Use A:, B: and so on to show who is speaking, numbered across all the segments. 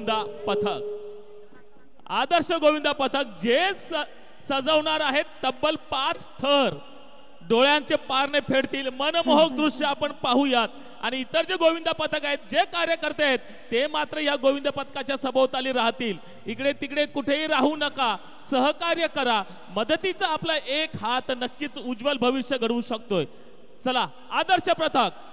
A: गोविंदा पथक, आदर्श गोविंदा पथक जे सजवणार आहेत तब्बल 5 थर, डोळ्यांचे पारणे फेडतील मनमोहक दृश्य आपण पाहूयात। आणि इतर जे गोविंदा पथक आहेत, जे कार्यकर्ते आहेत, ते मात्र या गोविंदा पथकाच्या सभोवताली राहतील। इकडे तिकडे कुठेही राहू नका, सहकार्य करा, मदतीचा आपला एक हात नक्कीच उज्ज्वल भविष्य घडवू शकतोय। चला आदर्श पथक,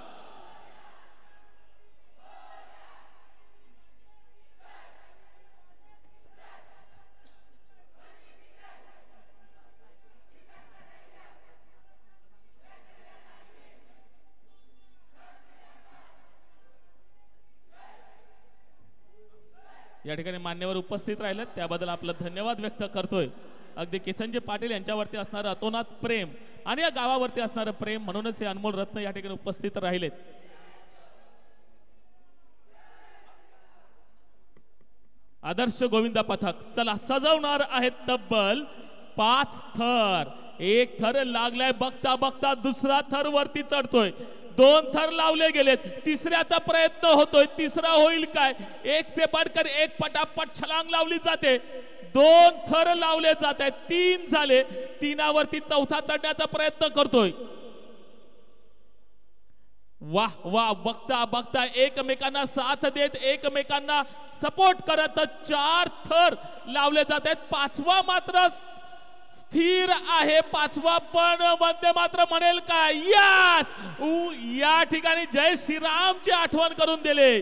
A: या ठिकाणी मान्यवर उपस्थित राहिले त्याबद्दल आपलं धन्यवाद व्यक्त करतोय। अगदी किसनजी पाटील यांच्यावरती असणारं अतोनात प्रेम आणि या गावावरती असणारं प्रेम म्हणूनच हे अनमोल रत्न या ठिकाणी उपस्थित राहिलेत। आदर्श गोविंदा पथक चला सजवणार आहेत तब्बल 5 थर। एक थर लागलाय, बघता बघता दुसरा थर वरती चढतोय, 2 थर लावले गेलेत, तिसऱ्याचा प्रयत्न होतोय, तिसरा होईल काय? एक से बढ़कर एक पटापट छलांग लावली जाते, 2 थर लावले जात आहेत, 3 झाले, 3वरती चौथा चढण्याचा प्रयत्न करतोय। वाह वाह, बघता बघता एकमेकांना साथ देत, एकमेकांना सपोर्ट करत 4 थर लावले जात आहेत। 5वा मात्र स्थिर आहे, 5वा पण वंदे मात्र म्हणेल काय? यस, या ठिकाणी जय श्रीरामची आठवण करून दिले,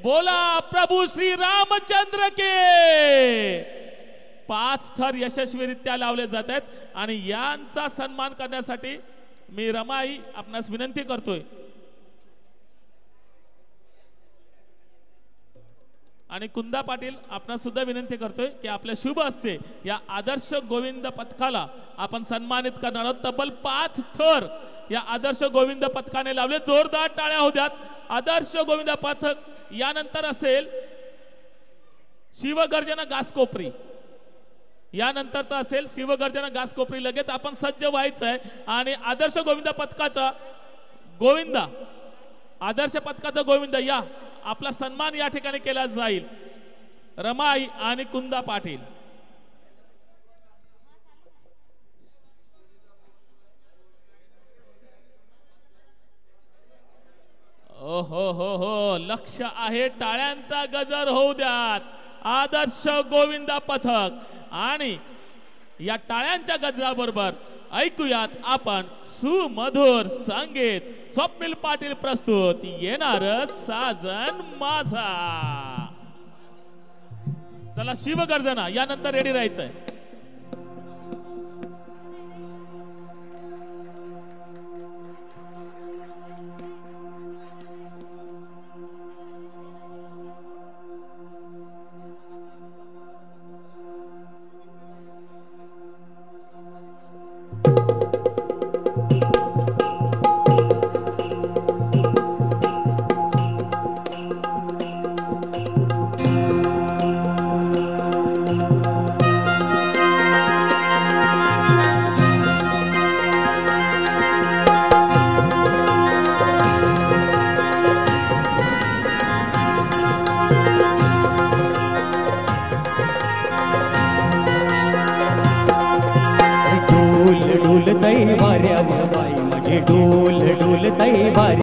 A: बोला प्रभू श्री रामचंद्र के। 5 थर यशस्वीरित्या लावले जात आहेत आणि यांचा सन्मान करण्यासाठी मी रमाई आपणास विनंती करतोय आणि कुंदा पाटील आपणास सुद्धा विनंती करतोय की आपल्या शुभ हस्ते या आदर्श गोविंद पथकाला आपण सन्मानित करणार आहोत। तब्बल 5 थर या आदर्श गोविंद पथकाने लावले, जोरदार टाळ्या होऊ द्यात। आदर्श गोविंद पथक यानंतर असेल शिवगर्जना घासकोपरी, यानंतरचा असेल शिवगर्जना घासकोपरी। लगेच आपण सज्ज व्हायचं आहे आणि आदर्श गोविंद पथकाचा गोविंदा, आदर्श पथकाचा गोविंदा या आपला सन्मान या ठिकाणी केला जाईल। रमाई आणि कुंदा पाटील, ओ हो, लक्ष आहे, टाळ्यांचा गजर होऊ द्यात। आदर्श गोविंदा पथक आणि या टाळ्यांच्या गजराबरोबर ऐकूयात आपण सुमधुर संगीत, स्वप्नील पाटील प्रस्तुत येणार साजन माझा। चला शिवगर्जना यानंतर रेडी राहायचंय।